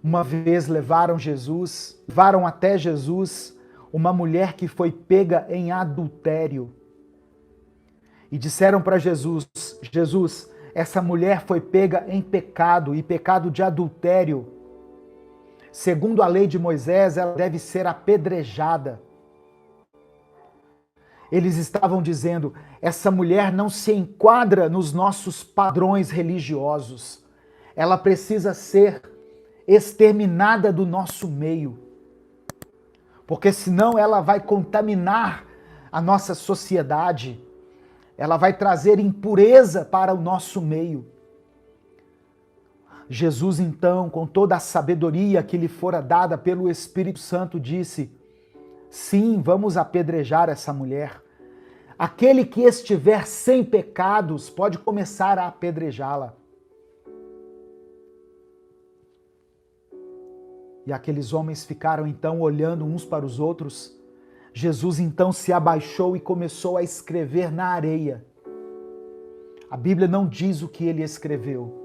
Uma vez levaram até Jesus uma mulher que foi pega em adultério. E disseram para Jesus, essa mulher foi pega em pecado, e pecado de adultério. Segundo a lei de Moisés, ela deve ser apedrejada. Eles estavam dizendo, essa mulher não se enquadra nos nossos padrões religiosos. Ela precisa ser exterminada do nosso meio. Porque senão ela vai contaminar a nossa sociedade. Ela vai trazer impureza para o nosso meio. Jesus, então, com toda a sabedoria que lhe fora dada pelo Espírito Santo, disse, sim, vamos apedrejar essa mulher. Aquele que estiver sem pecados pode começar a apedrejá-la. E aqueles homens ficaram então olhando uns para os outros. Jesus então se abaixou e começou a escrever na areia. A Bíblia não diz o que ele escreveu.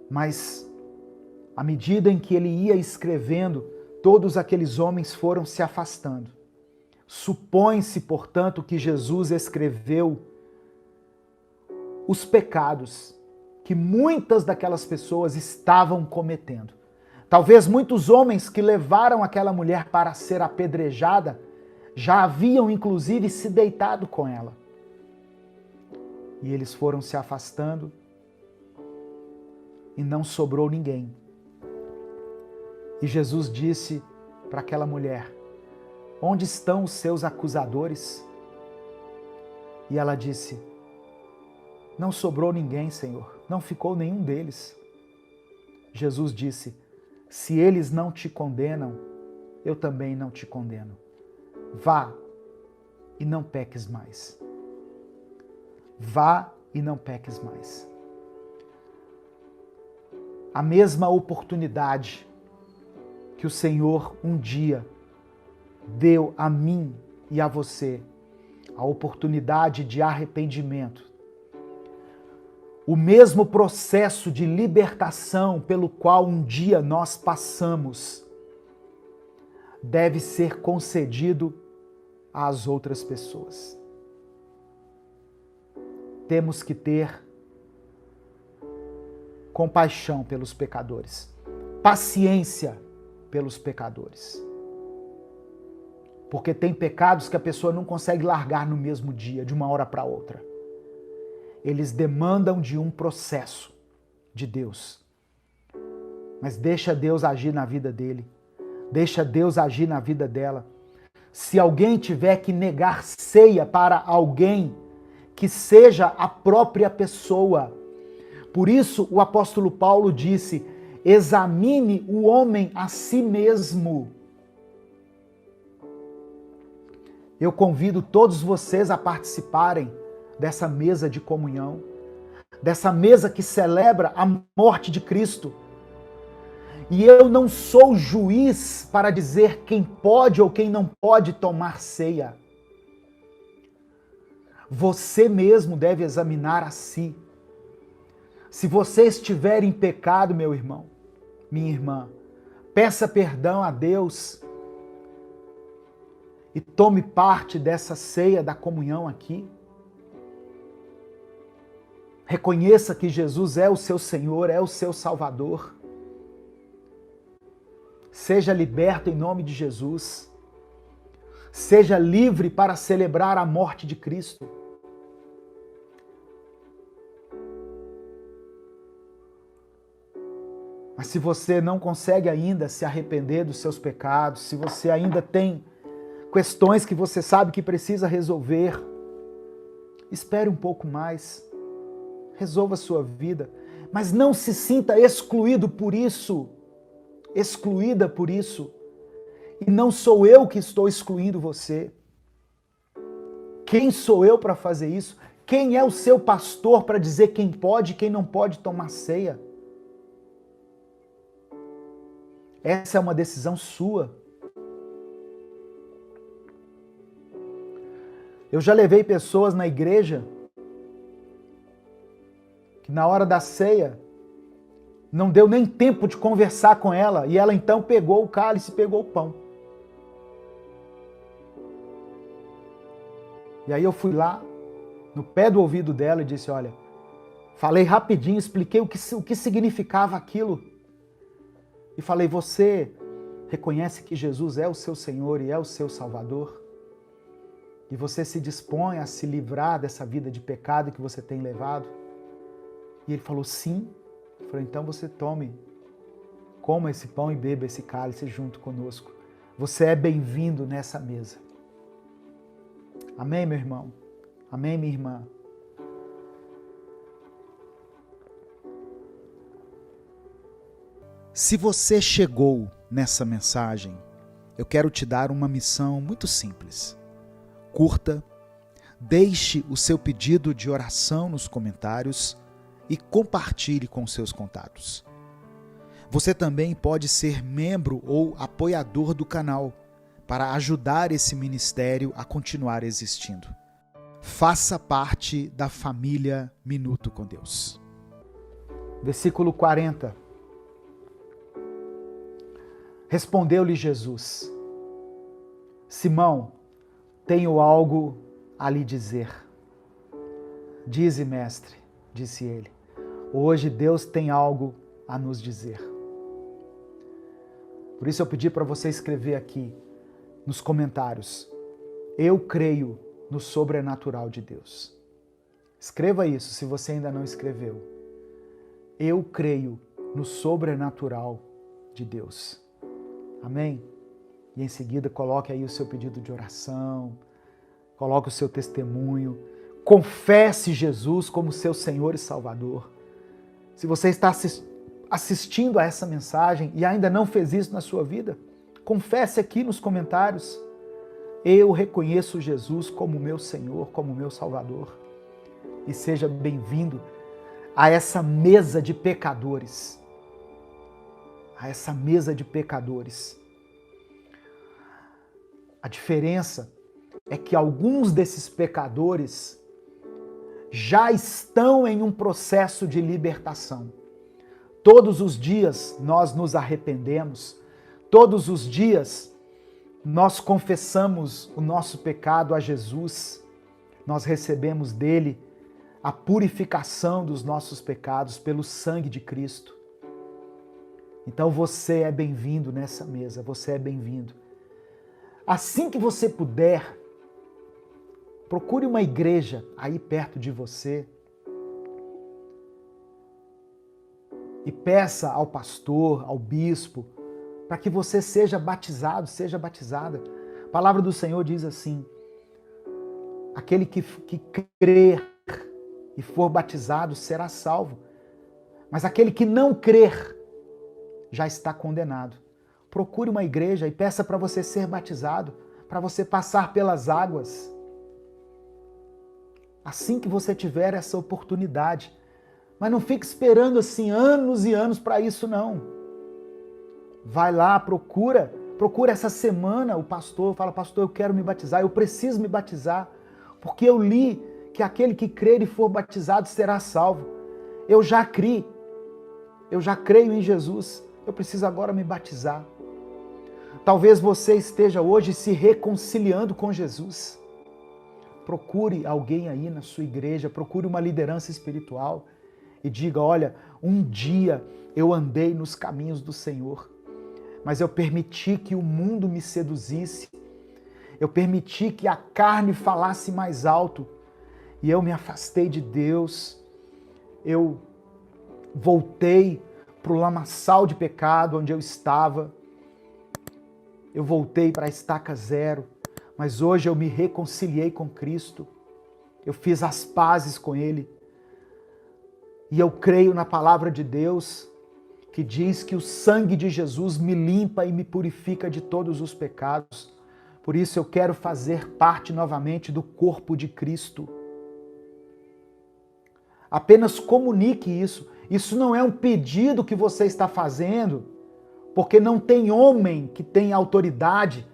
Mas, à medida em que ele ia escrevendo, todos aqueles homens foram se afastando. Supõe-se, portanto, que Jesus escreveu os pecados que muitas daquelas pessoas estavam cometendo. Talvez muitos homens que levaram aquela mulher para ser apedrejada já haviam inclusive se deitado com ela. E eles foram se afastando e não sobrou ninguém. E Jesus disse para aquela mulher, onde estão os seus acusadores? E ela disse, não sobrou ninguém, Senhor, não ficou nenhum deles. Jesus disse, se eles não te condenam, eu também não te condeno. Vá e não peques mais. Vá e não peques mais. A mesma oportunidade que o Senhor um dia deu a mim e a você, a oportunidade de arrependimento. O mesmo processo de libertação pelo qual um dia nós passamos deve ser concedido às outras pessoas. Temos que ter compaixão pelos pecadores, paciência pelos pecadores. Porque tem pecados que a pessoa não consegue largar no mesmo dia, de uma hora para outra. Eles demandam de um processo de Deus. Mas deixa Deus agir na vida dele. Deixa Deus agir na vida dela. Se alguém tiver que negar ceia para alguém, que seja a própria pessoa. Por isso o apóstolo Paulo disse, examine o homem a si mesmo. Eu convido todos vocês a participarem dessa mesa de comunhão, dessa mesa que celebra a morte de Cristo. E eu não sou juiz para dizer quem pode ou quem não pode tomar ceia. Você mesmo deve examinar a si. Se você estiver em pecado, meu irmão, minha irmã, peça perdão a Deus e tome parte dessa ceia da comunhão aqui. Reconheça que Jesus é o seu Senhor, é o seu Salvador. Seja liberto em nome de Jesus. Seja livre para celebrar a morte de Cristo. Mas se você não consegue ainda se arrepender dos seus pecados, se você ainda tem questões que você sabe que precisa resolver, espere um pouco mais. Resolva a sua vida, mas não se sinta excluído por isso, excluída por isso. E não sou eu que estou excluindo você. Quem sou eu para fazer isso? Quem é o seu pastor para dizer quem pode e quem não pode tomar ceia? Essa é uma decisão sua. Eu já levei pessoas na igreja que na hora da ceia Não deu nem tempo de conversar com ela. E ela então pegou o cálice e pegou o pão. E aí eu fui lá, no pé do ouvido dela e disse, olha, falei rapidinho, expliquei o que significava aquilo. E falei, você reconhece que Jesus é o seu Senhor e é o seu Salvador? E você se dispõe a se livrar dessa vida de pecado que você tem levado? E ele falou, sim. Eu falei, então você coma esse pão e beba esse cálice junto conosco. Você é bem-vindo nessa mesa. Amém, meu irmão? Amém, minha irmã? Se você chegou nessa mensagem, eu quero te dar uma missão muito simples. Curta, deixe o seu pedido de oração nos comentários e compartilhe com seus contatos. Você também pode ser membro ou apoiador do canal para ajudar esse ministério a continuar existindo. Faça parte da família Minuto com Deus. Versículo 40. Respondeu-lhe Jesus, Simão, tenho algo a lhe dizer. Dize, mestre, disse ele, hoje Deus tem algo a nos dizer. Por isso eu pedi para você escrever aqui nos comentários, eu creio no sobrenatural de Deus. Escreva isso se você ainda não escreveu. Eu creio no sobrenatural de Deus. Amém? E em seguida coloque aí o seu pedido de oração, coloque o seu testemunho, confesse Jesus como seu Senhor e Salvador. Se você está assistindo a essa mensagem e ainda não fez isso na sua vida, confesse aqui nos comentários. Eu reconheço Jesus como meu Senhor, como meu Salvador. E seja bem-vindo a essa mesa de pecadores. A essa mesa de pecadores. A diferença é que alguns desses pecadores já estão em um processo de libertação. Todos os dias nós nos arrependemos, todos os dias nós confessamos o nosso pecado a Jesus, nós recebemos dele a purificação dos nossos pecados pelo sangue de Cristo. Então você é bem-vindo nessa mesa, você é bem-vindo. Assim que você puder, procure uma igreja aí perto de você e peça ao pastor, ao bispo, para que você seja batizado, seja batizada. A palavra do Senhor diz assim, aquele que crer e for batizado será salvo, mas aquele que não crer já está condenado. Procure uma igreja e peça para você ser batizado, para você passar pelas águas. Assim que você tiver essa oportunidade. Mas não fique esperando assim anos e anos para isso, não. Vai lá, procura essa semana o pastor, fala, pastor, eu quero me batizar, eu preciso me batizar, porque eu li que aquele que crer e for batizado será salvo. Eu já creio em Jesus, eu preciso agora me batizar. Talvez você esteja hoje se reconciliando com Jesus. Procure alguém aí na sua igreja, procure uma liderança espiritual e diga, olha, um dia eu andei nos caminhos do Senhor, mas eu permiti que o mundo me seduzisse, eu permiti que a carne falasse mais alto e eu me afastei de Deus, eu voltei para o lamaçal de pecado onde eu estava, eu voltei para a estaca zero, mas hoje eu me reconciliei com Cristo, eu fiz as pazes com Ele e eu creio na palavra de Deus que diz que o sangue de Jesus me limpa e me purifica de todos os pecados. Por isso eu quero fazer parte novamente do corpo de Cristo. Apenas comunique isso. Isso não é um pedido que você está fazendo, porque não tem homem que tenha autoridade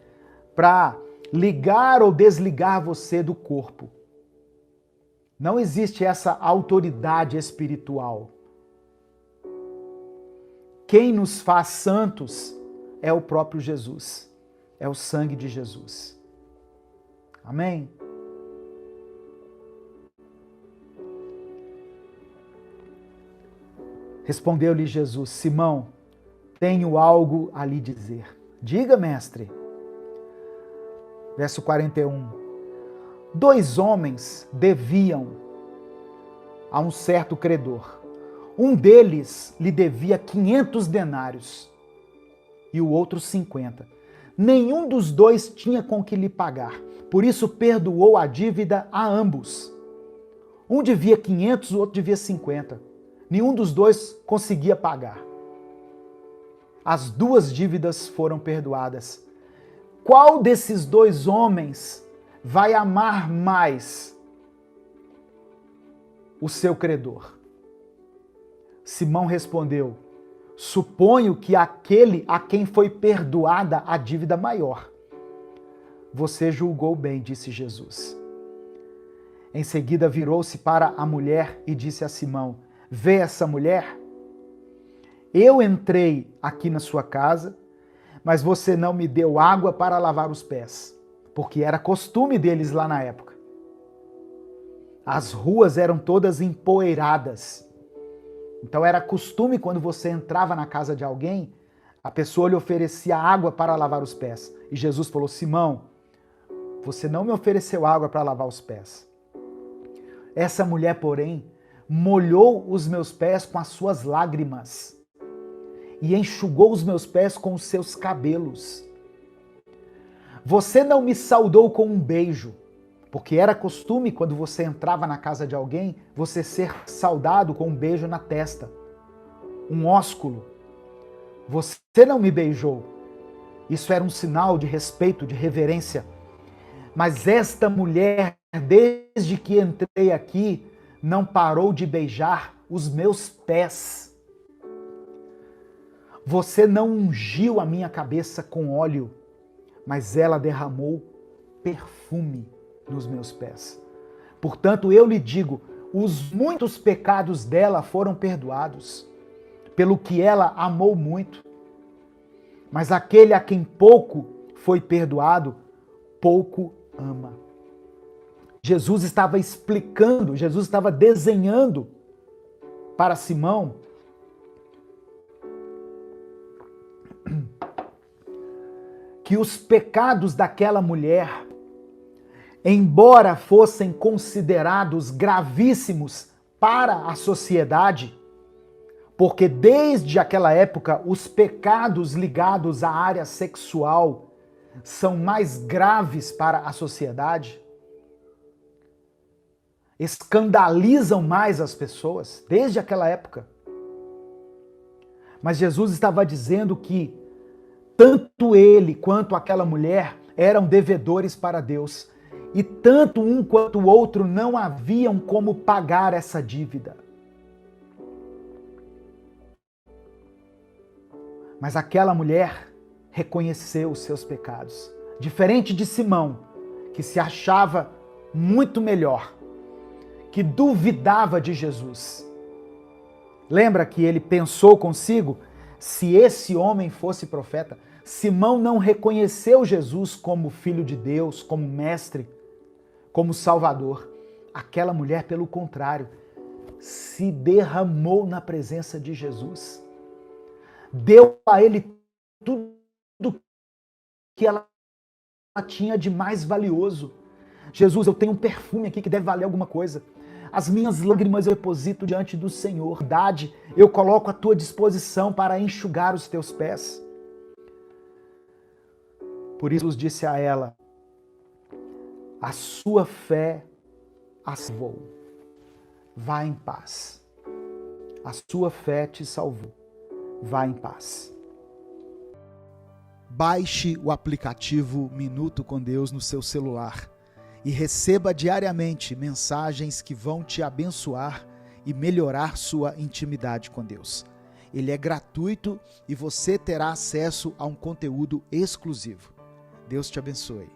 para ligar ou desligar você do corpo. Não existe essa autoridade espiritual. quem nos faz santos é o próprio Jesus, é o sangue de Jesus. Amém? Respondeu-lhe Jesus: Simão, tenho algo a lhe dizer. Diga, mestre. Verso 41. 2 homens deviam a um certo credor. Um deles lhe devia 500 denários e o outro 50. Nenhum dos dois tinha com que lhe pagar. Por isso perdoou a dívida a ambos. Um devia 500, o outro devia 50. Nenhum dos dois conseguia pagar. As 2 dívidas foram perdoadas. Qual desses 2 homens vai amar mais o seu credor? Simão respondeu: suponho que aquele a quem foi perdoada a dívida maior. Você julgou bem, disse Jesus. Em seguida virou-se para a mulher e disse a Simão: vê essa mulher? Eu entrei aqui na sua casa, mas você não me deu água para lavar os pés, porque era costume deles lá na época. As ruas eram todas empoeiradas. Então era costume, quando você entrava na casa de alguém, a pessoa lhe oferecia água para lavar os pés. E Jesus falou: Simão, você não me ofereceu água para lavar os pés. Essa mulher, porém, molhou os meus pés com as suas lágrimas e enxugou os meus pés com os seus cabelos. Você não me saudou com um beijo, porque era costume, quando você entrava na casa de alguém, você ser saudado com um beijo na testa, um ósculo. Você não me beijou. Isso era um sinal de respeito, de reverência. Mas esta mulher, desde que entrei aqui, não parou de beijar os meus pés. Você não ungiu a minha cabeça com óleo, mas ela derramou perfume nos meus pés. Portanto, eu lhe digo, os muitos pecados dela foram perdoados, pelo que ela amou muito. Mas aquele a quem pouco foi perdoado, pouco ama. Jesus estava explicando, Jesus estava desenhando para Simão que os pecados daquela mulher, embora fossem considerados gravíssimos para a sociedade, porque desde aquela época os pecados ligados à área sexual são mais graves para a sociedade, escandalizam mais as pessoas, desde aquela época. Mas Jesus estava dizendo que tanto ele quanto aquela mulher eram devedores para Deus, e tanto um quanto o outro não haviam como pagar essa dívida. Mas aquela mulher reconheceu os seus pecados. Diferente de Simão, que se achava muito melhor, que duvidava de Jesus. Lembra que ele pensou consigo? Se esse homem fosse profeta. Simão não reconheceu Jesus como filho de Deus, como mestre, como salvador. Aquela mulher, pelo contrário, se derramou na presença de Jesus. Deu a ele tudo que ela tinha de mais valioso. Jesus, eu tenho um perfume aqui que deve valer alguma coisa. As minhas lágrimas eu deposito diante do Senhor. Verdade, eu coloco à tua disposição para enxugar os teus pés. Por isso Jesus disse a ela: a sua fé a salvou. Vá em paz. A sua fé te salvou. Vá em paz. Baixe o aplicativo Minuto com Deus no seu celular e receba diariamente mensagens que vão te abençoar e melhorar sua intimidade com Deus. Ele é gratuito e você terá acesso a um conteúdo exclusivo. Deus te abençoe.